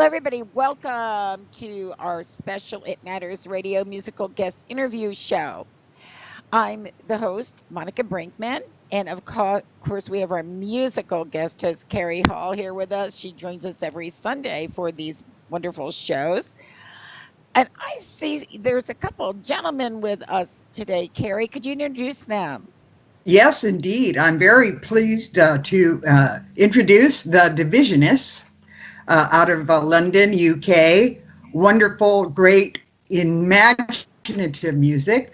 everybody. Welcome to our special It Matters Radio musical guest interview show. I'm the host, Monica Brinkman. And of course, we have our musical guest host, Carrie Hall, here with us. She joins us every Sunday for these wonderful shows. And I see there's a couple of gentlemen with us today. Carrie, could you introduce them? Yes, indeed. I'm very pleased to introduce the Divisionists out of London, UK. Wonderful, great, imaginative music.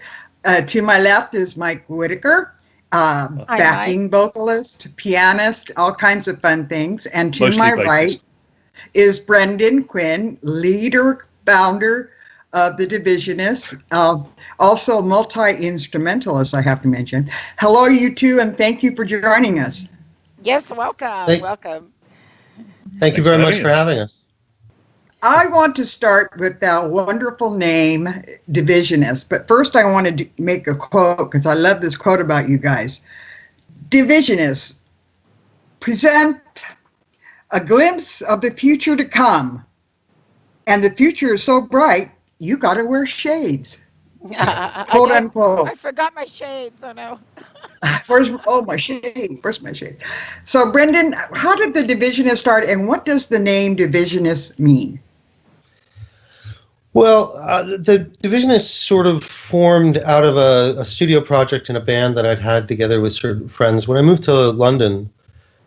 To my left is Mike Whitaker, Hi, Mike. backing vocalist, pianist, all kinds of fun things. And to Mostly my bassist. right is Brandan Quinn, leader, founder of the Divisionists, also multi-instrumentalist, I have to mention. Hello, you two, and thank you for joining us. Yes, welcome. Thank- Welcome. Thank you Thanks very for much having for us. having us. I want to start with that wonderful name, Divisionists. But first, I want to make a quote because I love this quote about you guys. Divisionists present a glimpse of the future to come. And the future is so bright, you got to wear shades, quote unquote. I forgot my shades. Oh no. My shade. Where's my shade? So, Brendan, how did the Divisionists start, and what does the name Divisionists mean? Well, the Divisionists sort of formed out of a studio project and a band that I'd had together with certain friends. When I moved to London,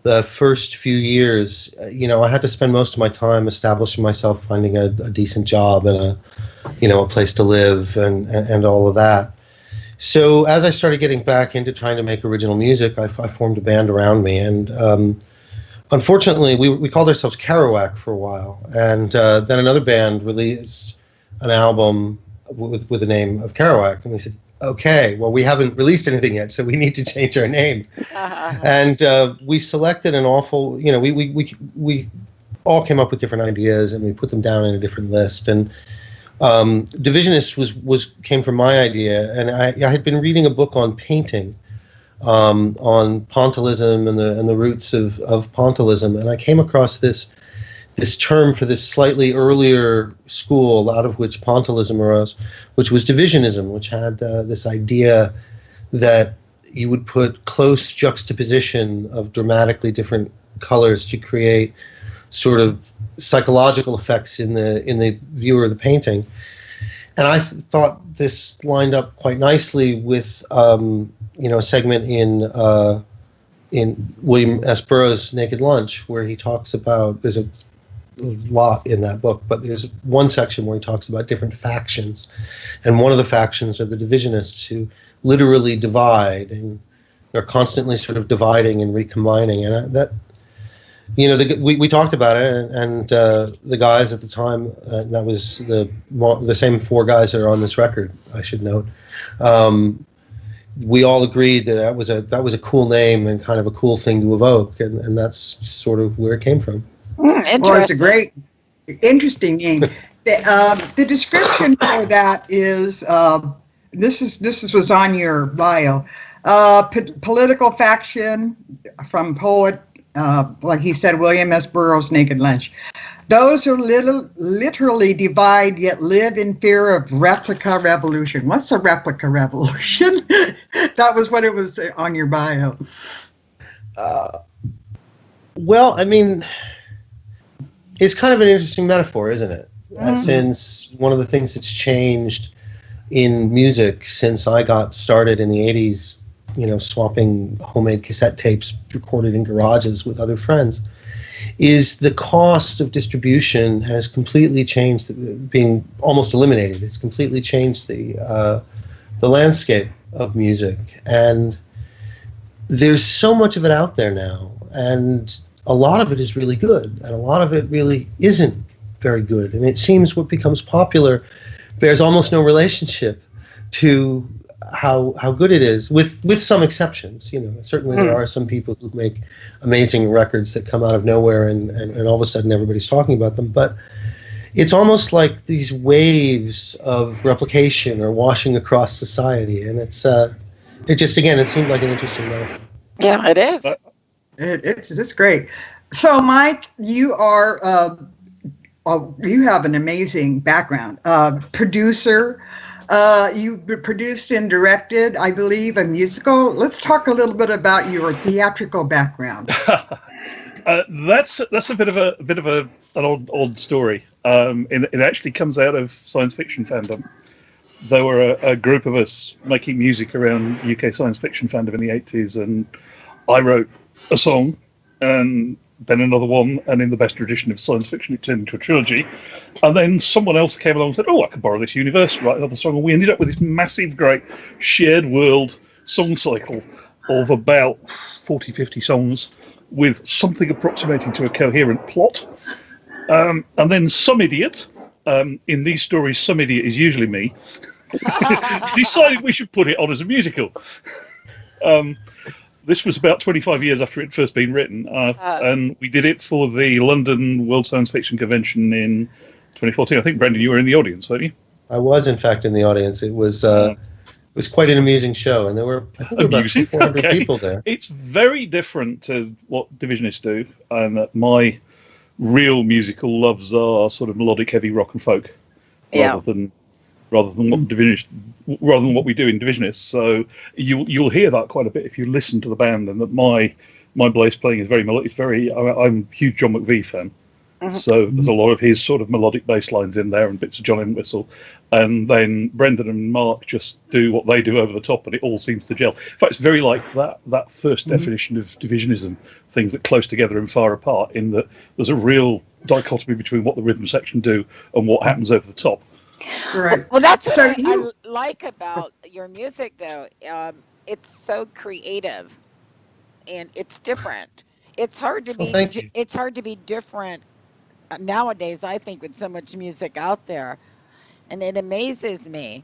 the first few years, I had to spend most of my time establishing myself, finding a decent job and a place to live and all of that. So as I started getting back into trying to make original music, I formed a band around me, and unfortunately, we called ourselves Kerouac for a while, and then another band released an album with the name of Kerouac, and we said, okay, well, we haven't released anything yet, so we need to change our name. And we selected an awful, we all came up with different ideas, and we put them down in a different list, and Divisionists came from my idea, and I had been reading a book on painting, on pointillism and the roots of pointillism, and I came across this term for this slightly earlier school out of which pointillism arose, which was divisionism, which had this idea that you would put close juxtaposition of dramatically different colors to create sort of psychological effects in the viewer of the painting. And I thought this lined up quite nicely with a segment in William S. Burroughs' Naked Lunch, where he talks about, there's a lot in that book, but there's one section where he talks about different factions, and one of the factions are the Divisionists, who literally divide, and they're constantly sort of dividing and recombining, and that. We talked about it, and the guys at the time, that was the same four guys that are on this record, I should note. We all agreed that that was a cool name and kind of a cool thing to evoke, and that's sort of where it came from. Well, it's a great, interesting name. The description for that is this was on your bio. Political faction from poet. Like he said, William S. Burroughs' Naked Lunch. Those who literally divide yet live in fear of replica revolution. What's a replica revolution? That was what it was on your bio. Well, I mean, it's kind of an interesting metaphor, isn't it? Since one of the things that's changed in music since I got started in the 80s, swapping homemade cassette tapes recorded in garages with other friends, is the cost of distribution has completely changed, being almost eliminated. It's completely changed the landscape of music, and there's so much of it out there now, and a lot of it is really good, and a lot of it really isn't very good, and it seems what becomes popular bears almost no relationship to how good it is, with some exceptions. Certainly there are some people who make amazing records that come out of nowhere and all of a sudden everybody's talking about them, but it's almost like these waves of replication are washing across society, and it seemed like an interesting metaphor. Yeah, it is. It's great. So, Mike, you are you have an amazing background. Producer, you produced and directed, I believe, a musical. Let's talk a little bit about your theatrical background. That's a bit of an odd story. It actually comes out of science fiction fandom. There were a group of us making music around UK science fiction fandom in the 80s, and I wrote a song, and then another one, and in the best tradition of science fiction, it turned into a trilogy. And then someone else came along and said, "Oh, I could borrow this universe, write another song." And we ended up with this massive, great shared world song cycle of about 40, 50 songs with something approximating to a coherent plot. And then some idiot, in these stories, some idiot is usually me, decided we should put it on as a musical. This was about 25 years after it had first been written, and we did it for the London World Science Fiction Convention in 2014. I think, Brandan, you were in the audience, weren't you? I was, in fact, in the audience. It was quite an amusing show, and there were, I think, about 400 people there. It's very different to what Divisionists do, and my real musical loves are sort of melodic, heavy rock and folk, rather than what we do in Divisionists. So you'll hear that quite a bit if you listen to the band, and that my bass playing is very melodic. I'm a huge John McVie fan. So there's a lot of his sort of melodic bass lines in there and bits of John Entwistle. And then Brandan and Mark just do what they do over the top, and it all seems to gel. In fact, it's very like that first definition of divisionism, things that close together and far apart, in that there's a real dichotomy between what the rhythm section do and what happens over the top. Right. Well, that's what I like about your music, though. It's so creative, and it's different. It's hard to be. It's hard to be different nowadays, I think, with so much music out there. And it amazes me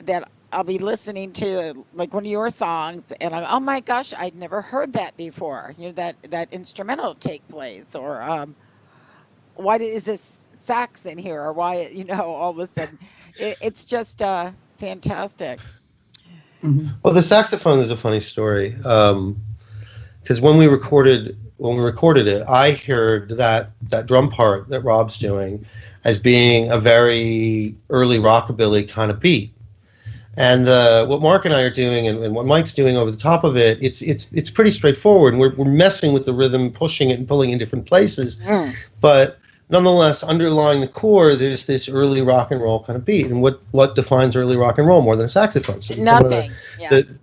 that I'll be listening to like one of your songs, and I'm, oh my gosh, I'd never heard that before. You know, that instrumental take place, or why is this sax in here, or why, you know, all of a sudden, it's just fantastic. Well, the saxophone is a funny story, because when we recorded it, I heard that drum part that Rob's doing as being a very early rockabilly kind of beat. And what Mark and I are doing, and what Mike's doing over the top of it, it's pretty straightforward. And we're messing with the rhythm, pushing it and pulling in different places. But nonetheless, underlying the core, there's this early rock and roll kind of beat. And what defines early rock and roll more than a saxophone? So Nothing.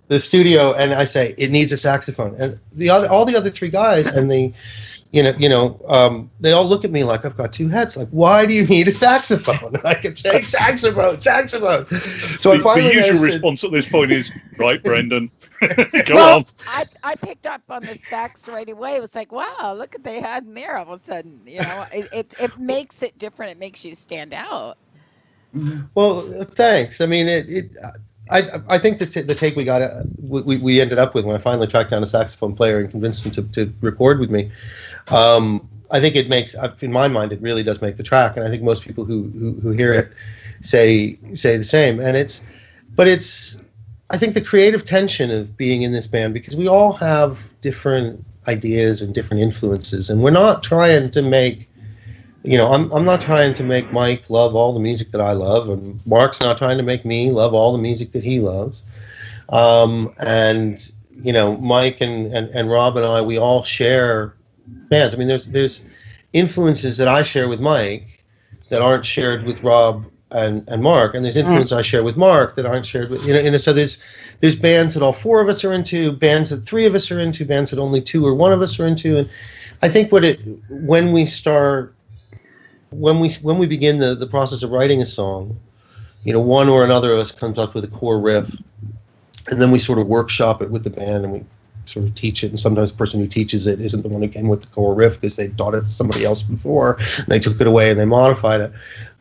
The studio, and I say it needs a saxophone. And all the other three guys, and they all look at me like I've got two heads. Like, why do you need a saxophone? And I kept saying saxophone. So the usual response at this point is, right, Brandan, go on. I picked up on the sax right away. It was like, wow, look what they had in there. All of a sudden, you know, it makes it different. It makes you stand out. Well, thanks. I mean, I think the take we ended up with, when I finally tracked down a saxophone player and convinced him to record with me, I think it makes, in my mind, it really does make the track, and I think most people who hear it say the same. And I think the creative tension of being in this band, because we all have different ideas and different influences, and we're not trying to make, I'm not trying to make Mike love all the music that I love, and Mark's not trying to make me love all the music that he loves. And Mike and Rob and I, we all share bands. I mean, there's influences that I share with Mike that aren't shared with Rob and Mark, and there's influences I share with Mark that aren't shared with, so there's bands that all four of us are into, bands that three of us are into, bands that only two or one of us are into. And I think when we begin the process of writing a song, one or another of us comes up with a core riff, and then we sort of workshop it with the band, and we sort of teach it. And sometimes the person who teaches it isn't the one who came with the core riff, because they taught it to somebody else before, and they took it away and they modified it.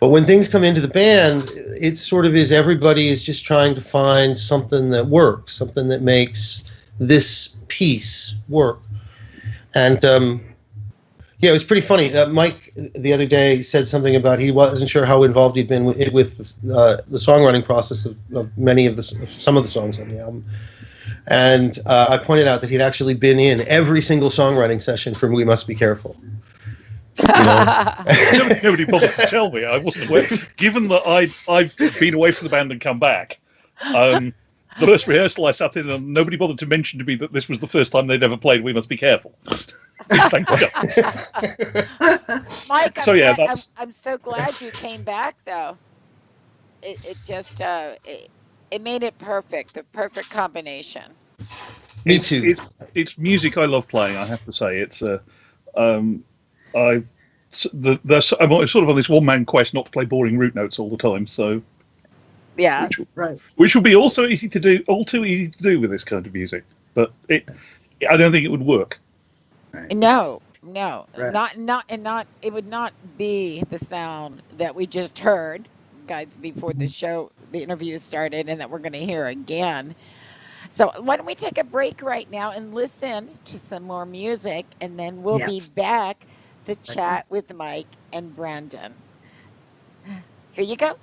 But when things come into the band, it sort of is, everybody is just trying to find something that works, something that makes this piece work. And it was pretty funny. Mike the other day said something about he wasn't sure how involved he'd been with the songwriting process of some of the songs on the album. And I pointed out that he'd actually been in every single songwriting session for We Must Be Careful. You know. Nobody bothered to tell me. I wasn't aware. Given that I've been away from the band and come back, the first rehearsal I sat in, and nobody bothered to mention to me that this was the first time they'd ever played We Must Be Careful. Thank God. Mike, So yeah, I'm so glad you came back though. It just it made it perfect, the perfect combination. Me it's too. it's it's music I love playing. I have to say, um, I I'm sort of on this one man quest not to play boring root notes all the time. So Yeah. which Right. which will be also easy to do, all too easy to do with this kind of music. But I don't think it would work. Right. No, no, Right. not it would not be the sound that we just heard, guys, before the show, the interview started, and that we're going to hear again. So why don't we take a break right now and listen to some more music, and then we'll be Yes. back to Okay. chat with Mike and Brandon. Here you go.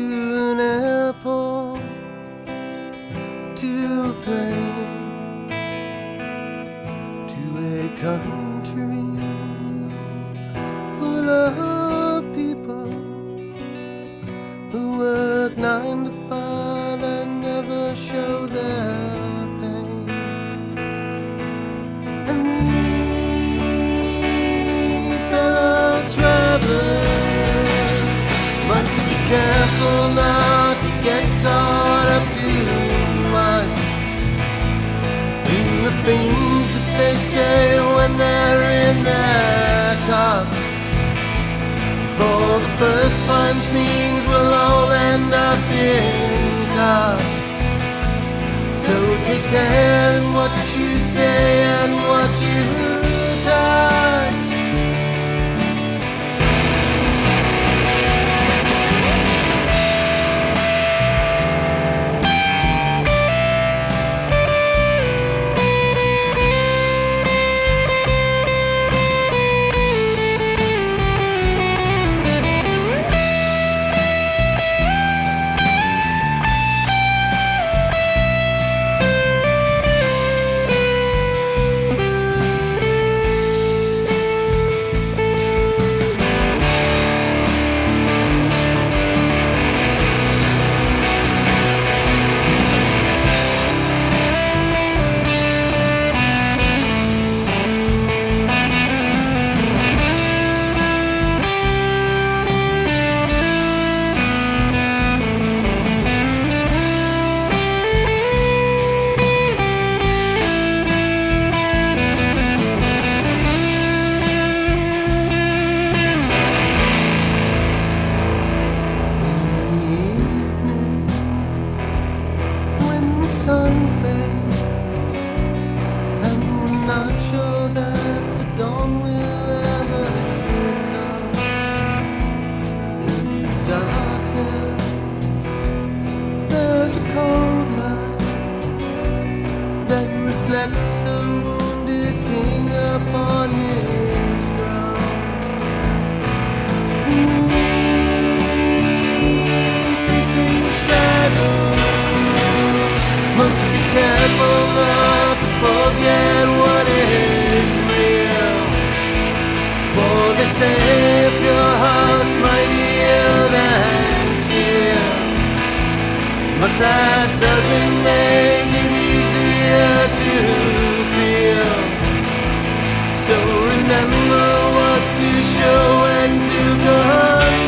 an airport, to a plane, to a country full of people who work 9 to 5 and never show their pain. And we, fellow travelers, must be careful not to get caught up too much in the things that they say when they're in their cars. For the first punch means we'll all end up in cars. So take care in what you say and what you touch. That doesn't make it easier to feel. So remember what to show and to conceal.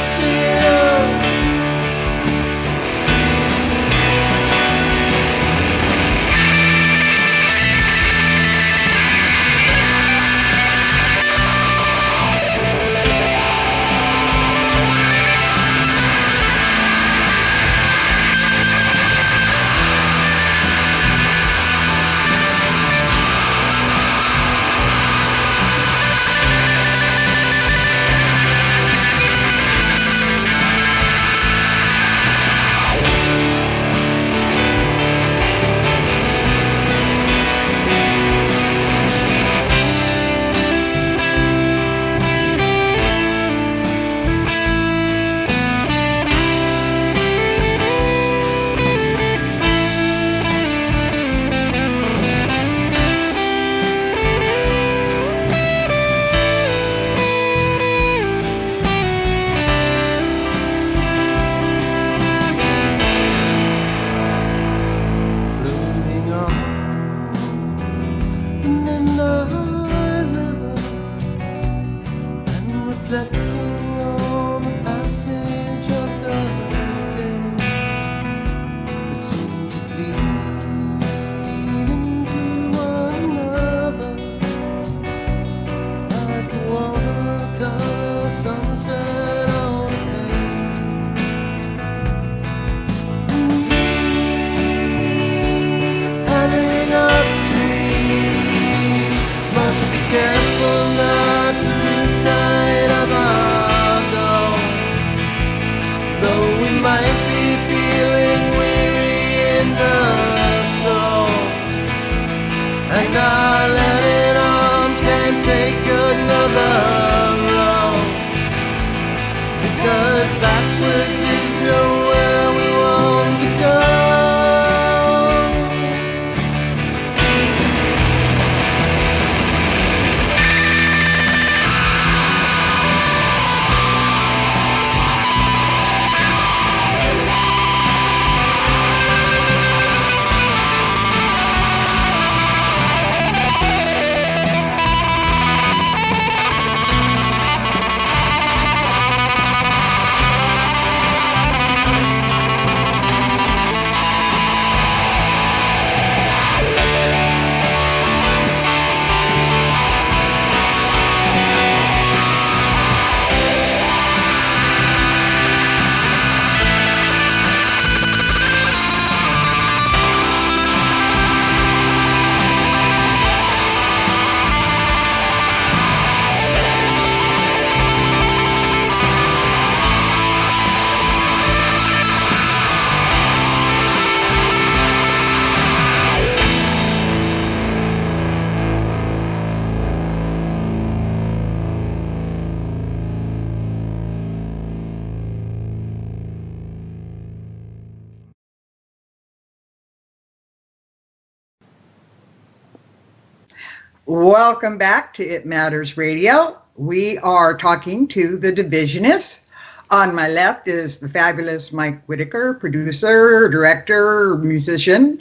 Welcome back to It Matters Radio. We are talking to the Divisionists. On my left is the fabulous Mike Whitaker, producer, director, musician.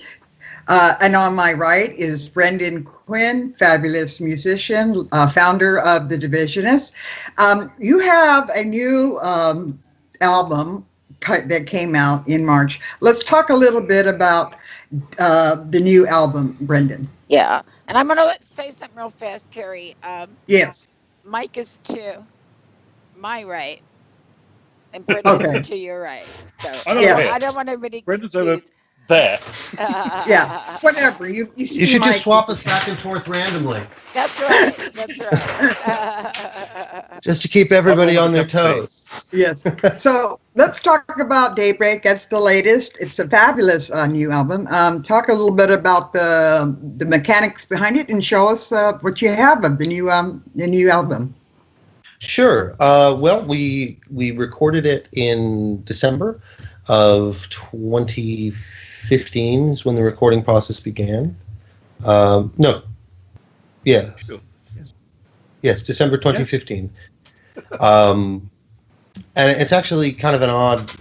And on my right is Brandan Quinn, fabulous musician, founder of the Divisionists. You have a new album that came out in March. Let's talk a little bit about the new album, Brandan. Yeah. And I'm going to say something real fast, Carrie. Yes. Mike is to my right, and Brendan's Okay. to your right. So I'm over here. I don't want anybody Brendan's over confused. there. Yeah. Whatever. You see You should Mike. just swap us back and forth randomly, That's right. That's right. just to keep everybody on their toes. Yes. So let's talk about Daybreak. That's the latest. It's a fabulous new album. Talk a little bit about the mechanics behind it and show us what you have of the new album. Sure. Well, we recorded it in December of 2015 is when the recording process began. No. Yeah. Sure. Yes, December 2015. And it's actually kind of an odd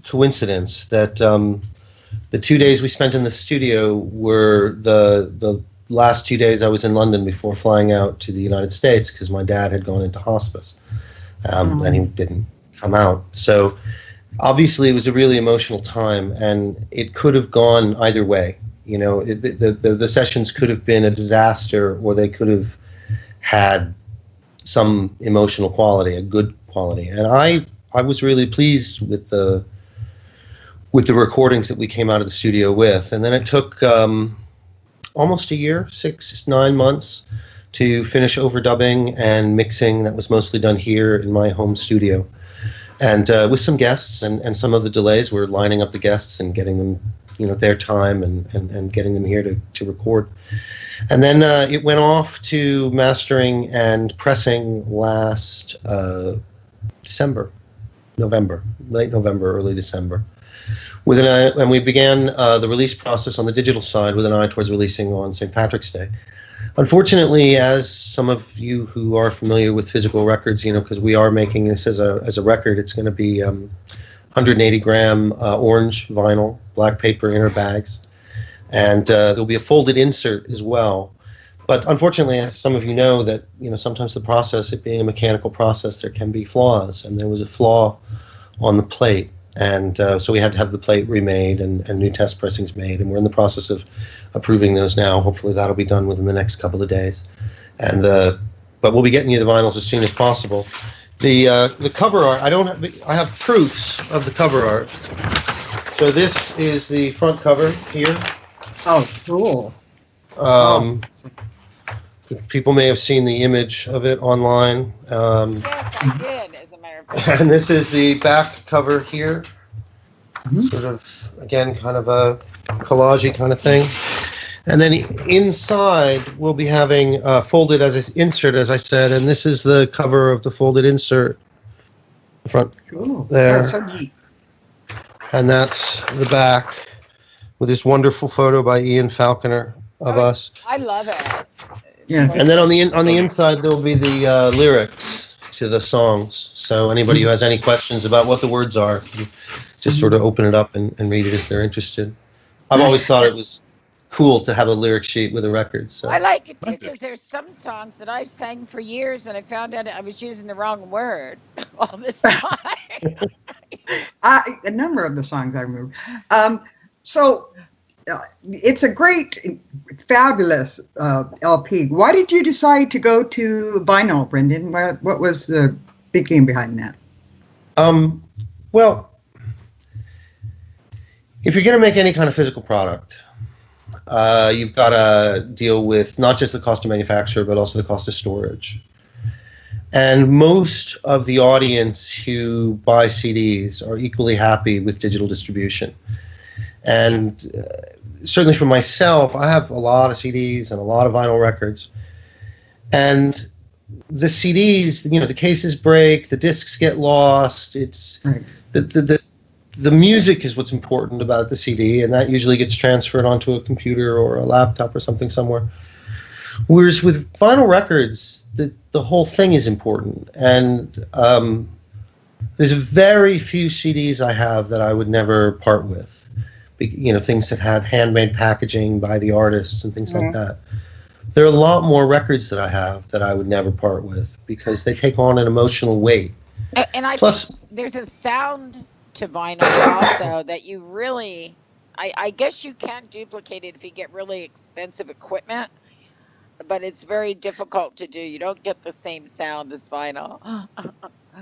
coincidence that the 2 days we spent in the studio were the last 2 days I was in London before flying out to the United States because my dad had gone into hospice and he didn't come out. So obviously it was a really emotional time, and it could have gone either way. You know, the sessions could have been a disaster, or they could have had some emotional quality, a good quality. And I was really pleased with the recordings that we came out of the studio with. And then it took almost a year, 6-9 months, to finish overdubbing and mixing. That was mostly done here in my home studio. And with some guests, and some of the delays were lining up the guests and getting them, their time and getting them here to record. And then it went off to mastering and pressing last November, late November, early December. And we began the release process on the digital side with an eye towards releasing on St. Patrick's Day. Unfortunately, as some of you who are familiar with physical records, because we are making this as a record, it's going to be 180-gram orange vinyl, black paper inner bags, and there'll be a folded insert as well. But unfortunately, as some of you know, that sometimes the process, it being a mechanical process, there can be flaws, and there was a flaw on the plate. And so we had to have the plate remade and new test pressings made, and we're in the process of approving those now. Hopefully that'll be done within the next couple of days. And but we'll be getting you the vinyls as soon as possible. The cover art, I have proofs of the cover art. So this is the front cover here. Oh, cool. People may have seen the image of it online. Yes, I did, as a matter of fact. And this is the back cover here. Sort of, again, kind of a collage-y kind of thing. And then inside, we'll be having folded as an insert, as I said, and this is the cover of the folded insert. The front there. That's so neat. And that's the back with this wonderful photo by Ian Falconer of us. I love it. Yeah. And then on the inside, there'll be the lyrics to the songs. So anybody who has any questions about what the words are, just sort of open it up and read it if they're interested. I've always thought it was cool to have a lyric sheet with a record. So I like it too, because there's some songs that I've sang for years, and I found out I was using the wrong word all this time. A number of the songs I remember. So it's a great, fabulous LP. Why did you decide to go to vinyl, Brandan? What was the thinking behind that? Well, if you're going to make any kind of physical product, you've got to deal with not just the cost of manufacture, but also the cost of storage. And most of the audience who buy CDs are equally happy with digital distribution. And certainly for myself, I have a lot of CDs and a lot of vinyl records. And the CDs, the cases break, the discs get lost. It's Right. The music is what's important about the CD, and that usually gets transferred onto a computer or a laptop or something somewhere. Whereas with vinyl records, the whole thing is important. And there's very few CDs I have that I would never part with. You know, things that had handmade packaging by the artists and things like that. There are a lot more records that I have that I would never part with because they take on an emotional weight. And I Plus, think there's a sound to vinyl also that you really, I guess you can duplicate it if you get really expensive equipment, but it's very difficult to do. You don't get the same sound as vinyl.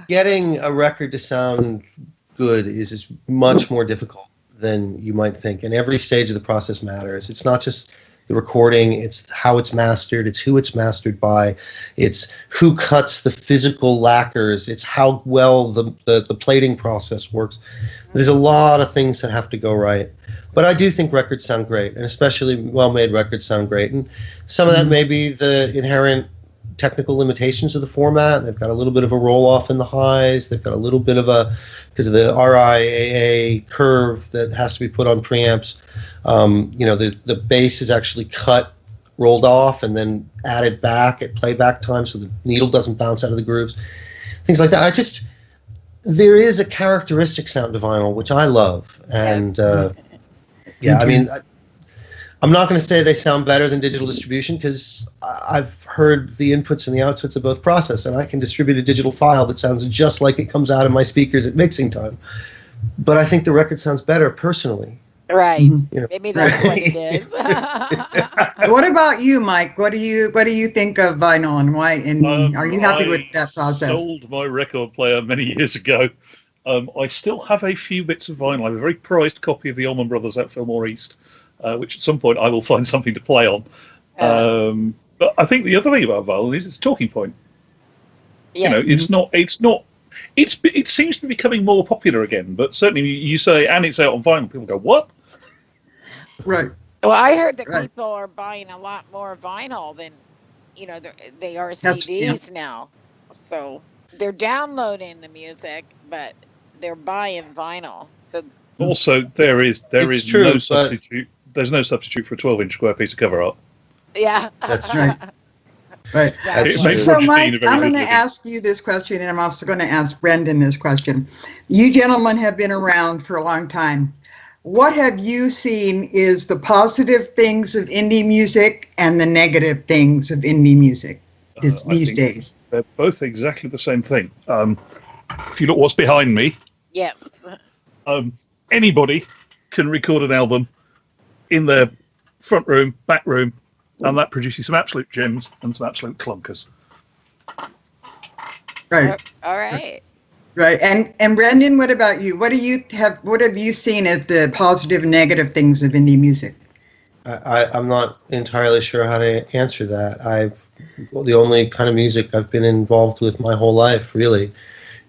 getting a record to sound good is much more difficult than you might think. And every stage of the process matters. It's not just the recording, it's how it's mastered, it's who it's mastered by, it's who cuts the physical lacquers, it's how well the plating process works. There's a lot of things that have to go right. But I do think records sound great, and especially well-made records sound great. And some of that may be the inherent technical limitations of the format. They've got a little bit of a roll-off in the highs. They've got a little bit of because of the RIAA curve that has to be put on preamps. The bass is actually cut, rolled off, and then added back at playback time so the needle doesn't bounce out of the grooves. Things like that. There is a characteristic sound to vinyl, which I love. And, I mean, I'm not going to say they sound better than digital distribution because I've heard the inputs and the outputs of both process, and I can distribute a digital file that sounds just like it comes out of my speakers at mixing time. But I think the record sounds better personally. Right. You know. Maybe that's what it is. What about you, Mike? What do you think of vinyl and why? And are you happy with that process? I sold my record player many years ago. I still have a few bits of vinyl. I have a very prized copy of the Allman Brothers at Fillmore East, which at some point I will find something to play on. But I think the other thing about vinyl is it's a talking point. Yeah. You know, it seems to be becoming more popular again, but certainly you say, and it's out on vinyl, people go, what? Right. Well, I heard that people are buying a lot more vinyl than, they are CDs now. So they're downloading the music, but they're buying vinyl. So also there is true, no substitute. There's no substitute for a 12-inch square piece of cover art. yeah, That's right. Right. It makes So, Roger Mike, Dean a very I'm good going to living. ask you this question, and I'm also going to ask Brandan this question. You gentlemen have been around for a long time. What have you seen is the positive things of indie music and the negative things of indie music these days? They're both exactly the same thing. If you look what's behind me, yeah. Anybody can record an album in their front room, back room, and that produces some absolute gems and some absolute clunkers. Right. All right. Right. And Brandan, what about you? What have you seen as the positive and negative things of indie music? I'm not entirely sure how to answer that. The only kind of music I've been involved with my whole life really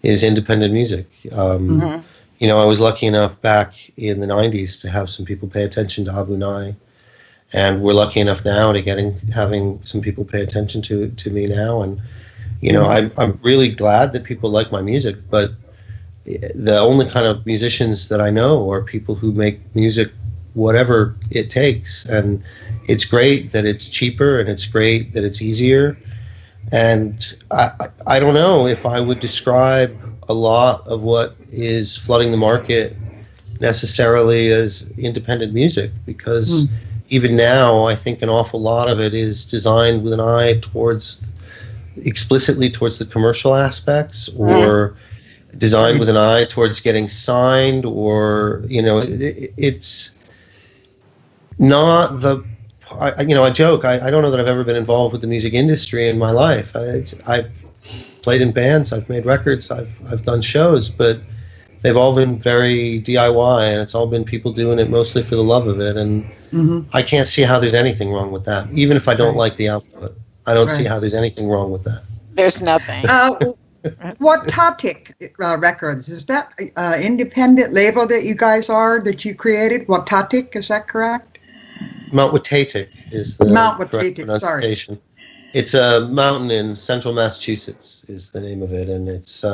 is independent music. You know, I was lucky enough back in the 90s to have some people pay attention to Abu Nai, and we're lucky enough now to having some people pay attention to me now. And you know, I'm really glad that people like my music, but the only kind of musicians that I know are people who make music whatever it takes. And it's great that it's cheaper, and it's great that it's easier. And I don't know if I would describe a lot of what is flooding the market necessarily as independent music, because even now I think an awful lot of it is designed with an eye explicitly towards the commercial aspects, or designed with an eye towards getting signed, or, you know, it's not the, I joke, I don't know that I've ever been involved with the music industry in my life. I've played in bands, I've made records, I've done shows, but they've all been very DIY, and it's all been people doing it mostly for the love of it. And I can't see how there's anything wrong with that. Even if I don't like the output, I don't see how there's anything wrong with that. There's nothing. What Topic Records, is that independent label that you created? What Topic, is that correct? Mount Watatic is the correct pronunciation. Sorry. It's a mountain in central Massachusetts is the name of it, and it's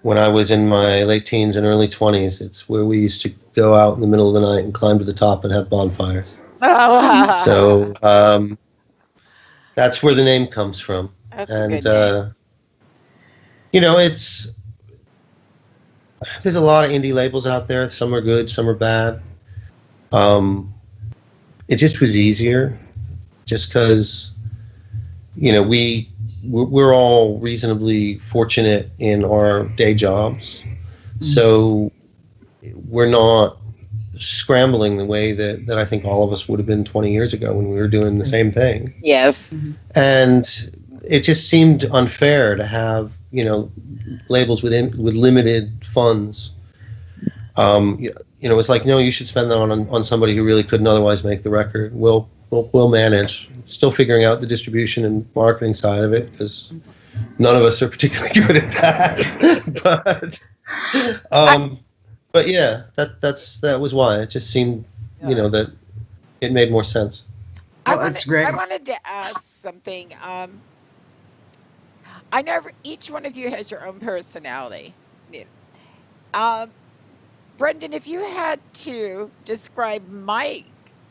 when I was in my late teens and early 20s, it's where we used to go out in the middle of the night and climb to the top and have bonfires. Oh. So That's where the name comes from. That's a And good name. there's a lot of indie labels out there. Some are good, some are bad. It just was easier, just because we're all reasonably fortunate in our day jobs, so we're not scrambling the way that I think all of us would have been 20 years ago when we were doing the same thing. Yes. And it just seemed unfair to have labels with limited funds. It's like, no, you should spend that on somebody who really couldn't otherwise make the record. We'll manage. Still figuring out the distribution and marketing side of it, because none of us are particularly good at that. But yeah, that was why. It just seemed, that it made more sense. That's great. I wanted to ask something. I know each one of you has your own personality. Brendan, if you had to describe Mike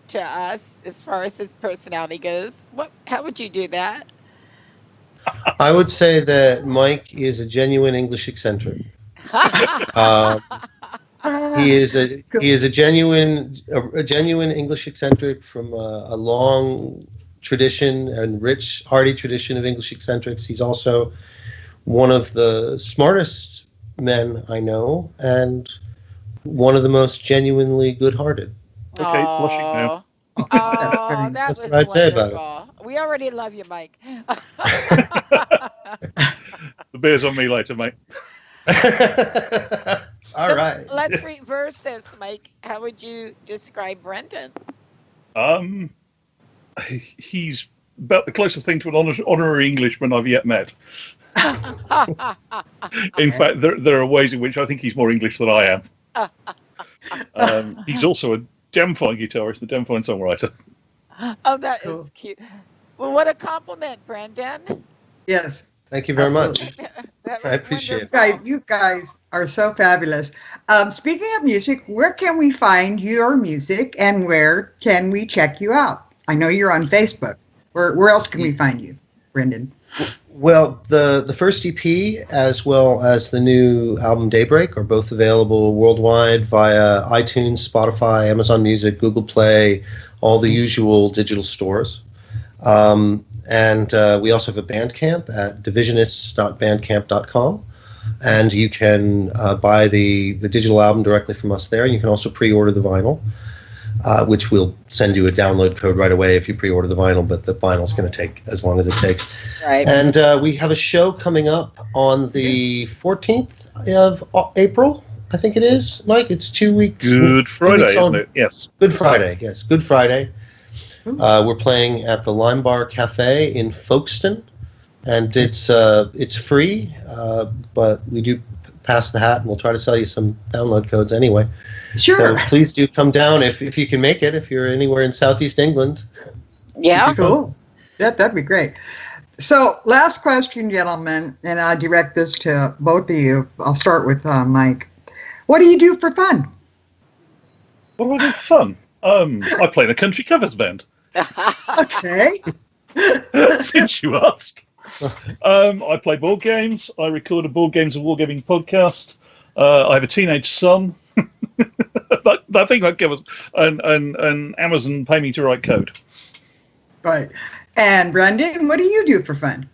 to us as far as his personality goes, how would you do that? I would say that Mike is a genuine English eccentric. He is a genuine English eccentric from a long tradition and rich, hearty tradition of English eccentrics. He's also one of the smartest men I know, and one of the most genuinely good-hearted. Okay, blushing now. Oh, that That's was what I'd say about wonderful. We already love you, Mike. The beer's on me later, mate. All So right. let's reverse this, Mike. How would you describe Brendan? He's about the closest thing to an honorary Englishman I've yet met. In fact, there are ways in which I think he's more English than I am. He's also a damn fine guitarist, a damn fine songwriter. Oh, that Cool. is cute. Well, what a compliment, Brandan. Yes. Thank you very much. That was I appreciate it. wonderful. You guys are so fabulous. Speaking of music, where can we find your music and where can we check you out? I know you're on Facebook. Where else can we find you, Brendan? Well, the first EP as well as the new album Daybreak are both available worldwide via iTunes, Spotify, Amazon Music, Google Play, all the usual digital stores. And we also have a Bandcamp at divisionists.bandcamp.com. And you can buy the digital album directly from us there. And you can also pre-order the vinyl, which we'll send you a download code right away if you pre-order the vinyl, but the vinyl's going to take as long as it takes. Right. And we have a show coming up on the 14th of April, I think it is, Mike. It's 2 weeks. Good 2 Friday, weeks isn't it? Yes. Good Friday, yes. Good Friday. We're playing at the Lime Bar Cafe in Folkestone, and it's free, but we do pass the hat, and we'll try to sell you some download codes anyway. Sure. So please do come down if you can make it, if you're anywhere in Southeast England. Yeah. Cool. That'd be great. So last question, gentlemen, and I direct this to both of you. I'll start with Mike. What do you do for fun? What do I do for fun? I play in a country covers band. Okay. Since you ask. I play board games. I record a board games and wargaming podcast. I have a teenage son. I think that covers. And Amazon pay me to write code. Right. And Brandan, what do you do for fun?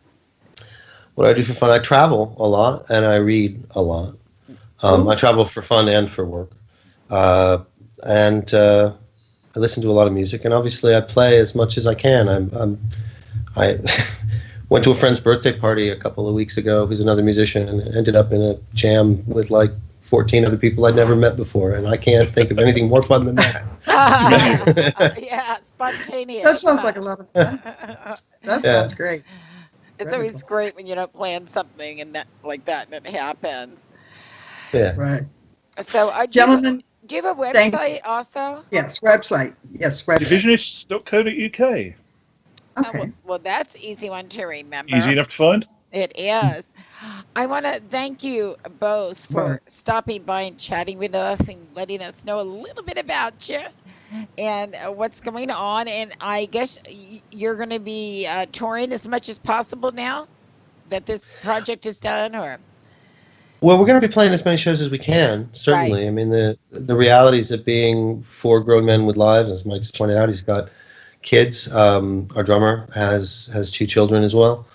What I do for fun, I travel a lot and I read a lot. I travel for fun and for work. And I listen to a lot of music, and obviously I play as much as I can. I went to a friend's birthday party a couple of weeks ago who's another musician, and ended up in a jam with like 14 other people I'd never met before, and I can't think of anything more fun than that. Yeah, spontaneous. That sounds like a lot of fun. That sounds great. It's always great when you don't plan something and that like that and it happens. Yeah. Right. So, Gentlemen, do you have a thank website also? yes, website. Yes, website. Divisionists.co.uk. Okay. Well, that's easy one to remember. Easy enough to find. It is. I want to thank you both for Right. stopping by and chatting with us and letting us know a little bit about you. and what's going on. And I guess you're going to be touring as much as possible now that this project is done, or Well, we're going to be playing as many shows as we can. right? Certainly, I mean the realities of being four grown men with lives, as Mike's pointed out, he's got kids. Our drummer has two children as well.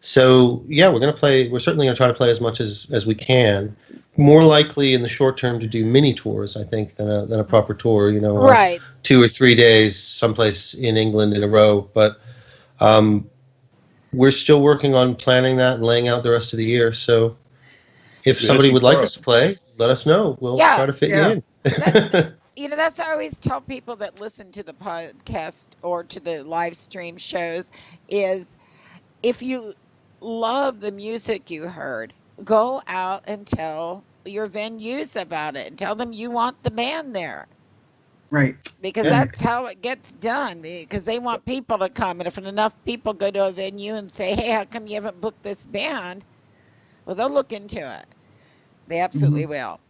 So yeah, we're going to play. We're certainly going to try to play as much as we can. More likely in the short term to do mini tours, I think, than a proper tour. You know, Right. 2 or 3 days someplace in England in a row. But um, we're still working on planning that and laying out the rest of the year. So if We had somebody some would like quarrel. us to play, let us know. We'll Yeah. try to fit Yeah. you That's in. that's what I always tell people that listen to the podcast or to the live stream shows is if you love the music you heard, go out and tell your venues about it and tell them you want the band there Right. because Yeah. that's how it gets done because they want people to come. And if enough people go to a venue and say, hey, how come you haven't booked this band? Well, they'll look into it. They absolutely will.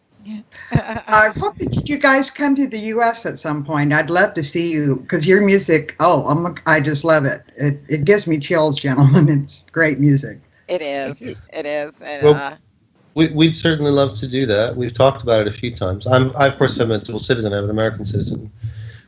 I hope that you guys come to the U.S. at some point. I'd love to see you because your music. Oh, I just love it. It gives me chills, gentlemen. It's great music. It Thank is. you. It is. And, Well, We'd certainly love to do that. We've talked about it a few times. I of course am a dual citizen. I have an American citizen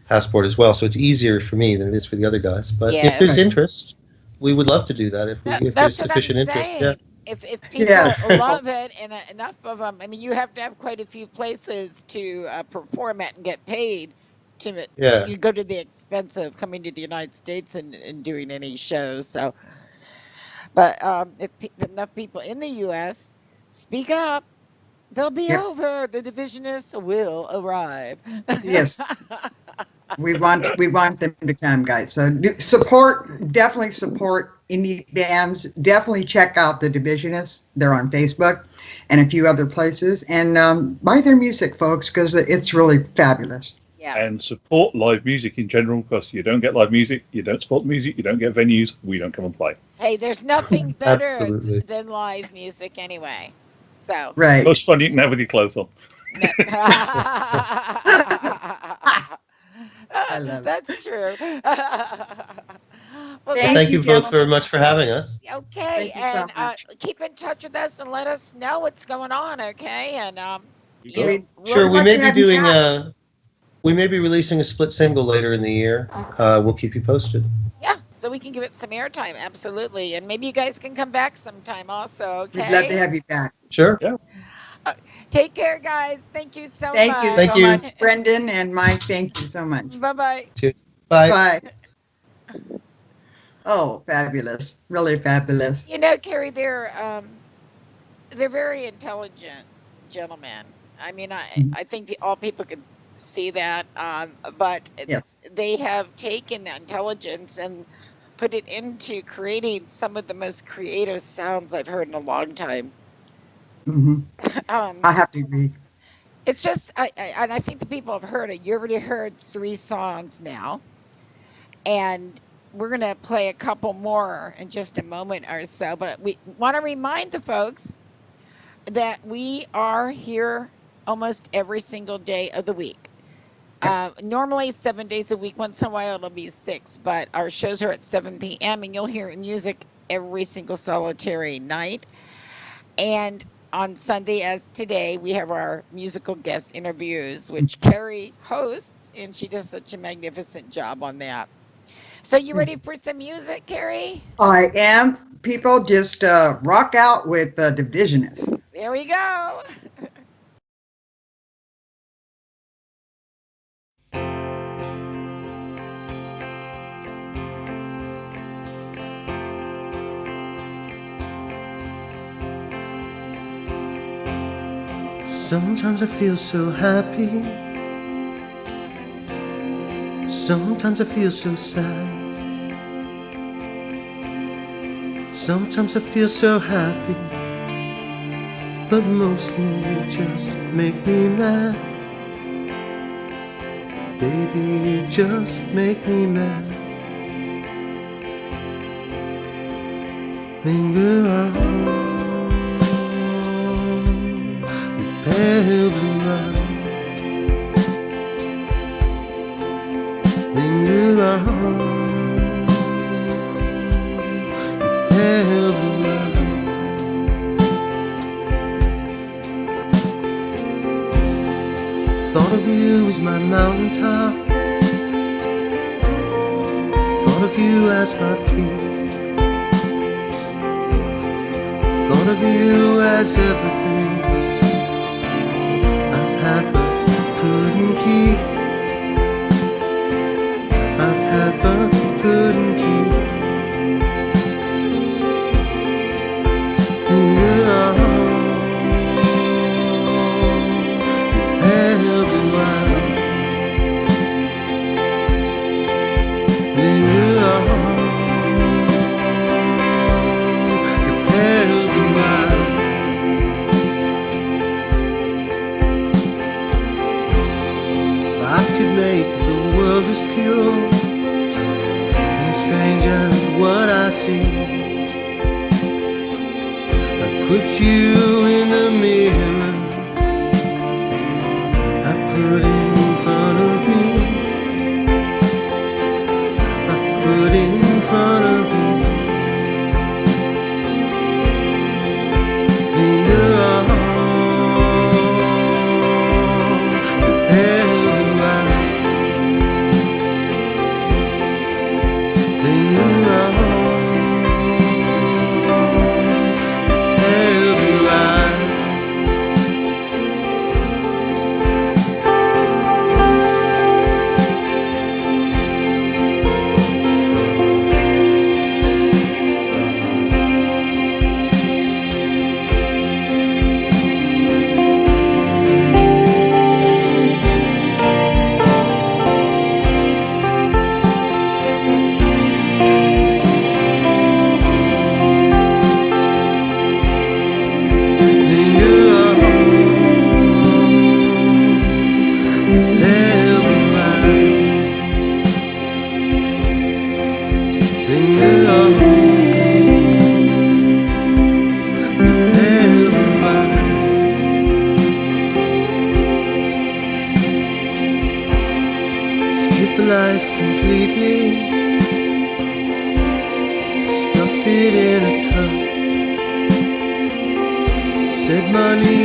passport as well, so it's easier for me than it is for the other guys. But Yeah. if there's Right. interest, we would love to do that if That, if that's there's what I'm sufficient interest. Yeah. saying. If people Yes. love it and enough of them, I mean, you have to have quite a few places to perform at and get paid to Yeah. you go to the expense of coming to the United States and doing any shows. So, but if enough people in the U.S. speak up, they'll be Yep. over. The Divisionists will arrive. Yes. We want them to come, guys. So definitely support indie bands. Definitely check out the Divisionists. They're on Facebook and a few other places. And buy their music, folks, because it's really fabulous. Yeah. And support live music in general, because you don't get live music, you don't support music, you don't get venues, we don't come and play. Hey, there's nothing better Absolutely. than live music anyway. So. Right. Most fun you can have with your clothes on. I love it. That's true. Well, Thank Thank you, you both gentlemen. very much for having us. okay, Thank you so and much. keep in touch with us and let us know what's going on. Okay, and You you got know, it. Sure, we love may to be have you doing back. we may be releasing a split single later in the year. We'll keep you posted. yeah, so we can give it some airtime, absolutely, and maybe you guys can come back sometime also. We'd love to Okay, have you back. Sure. take care, guys. Thank you so Thank you much. Thank so you. much, Brendan and Mike. Thank you so much. Bye bye. Bye. Bye. Oh, fabulous. Really fabulous. You know, Carrie, they're very intelligent gentlemen. I mean, Mhm. I think all people could see that, but Yes. they have taken that intelligence and put it into creating some of the most creative sounds I've heard in a long time. Hmm. Um, I have to agree. it's just, and I think the people have heard it. You already heard 3 songs now, and we're going to play a couple more in just a moment or so. But we want to remind the folks that we are here almost every single day of the week. Normally 7 days a week. Once in a while it'll be 6, but our shows are at 7 p.m. and you'll hear music every single solitary night. And on Sunday, as today, we have our musical guest interviews, which Carrie hosts, and she does such a magnificent job on that. So you ready for some music, Carrie? I am. People just rock out with the Divisionists. There we go. Sometimes I feel so happy. Sometimes I feel so sad. Sometimes I feel so happy, but mostly you just make me mad. Baby, you just make me mad. Linger on, you pale blue eye. linger on, your pale blue eyes. Thought of you as my mountaintop, thought of you as my peak, thought of you as everything I've had but couldn't keep. I've had but couldn't keep. Linger on, your pale blue eyes. Linger on, your pale blue eyes. If I could make the world as pure and as strange as what I see, I'd put you in a mirror, I'd put it in front of me, I'd put it in front of me. Linger on, your pale blue eyes. Linger on, your pale blue eyes. Linger on, your pale blue eyes. Linger on, your pale blue eyes. Skip life completely, stuff it in a cup. Said money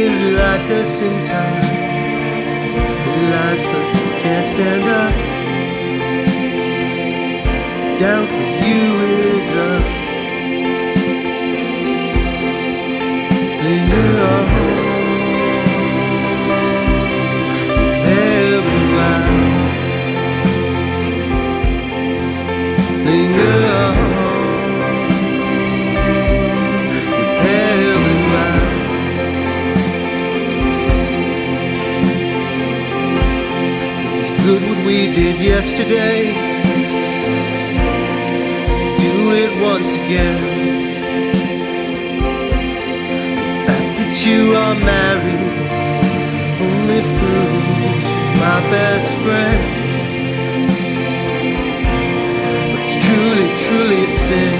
is like a sin time, it lies but can't stand up. Down for you is up. Linger on, your pale blue eyes. Linger on, your pale blue eyes. It was good what we did yesterday, do it once again. The fact that you are married only proves you're my best friend. But it's truly, truly a sin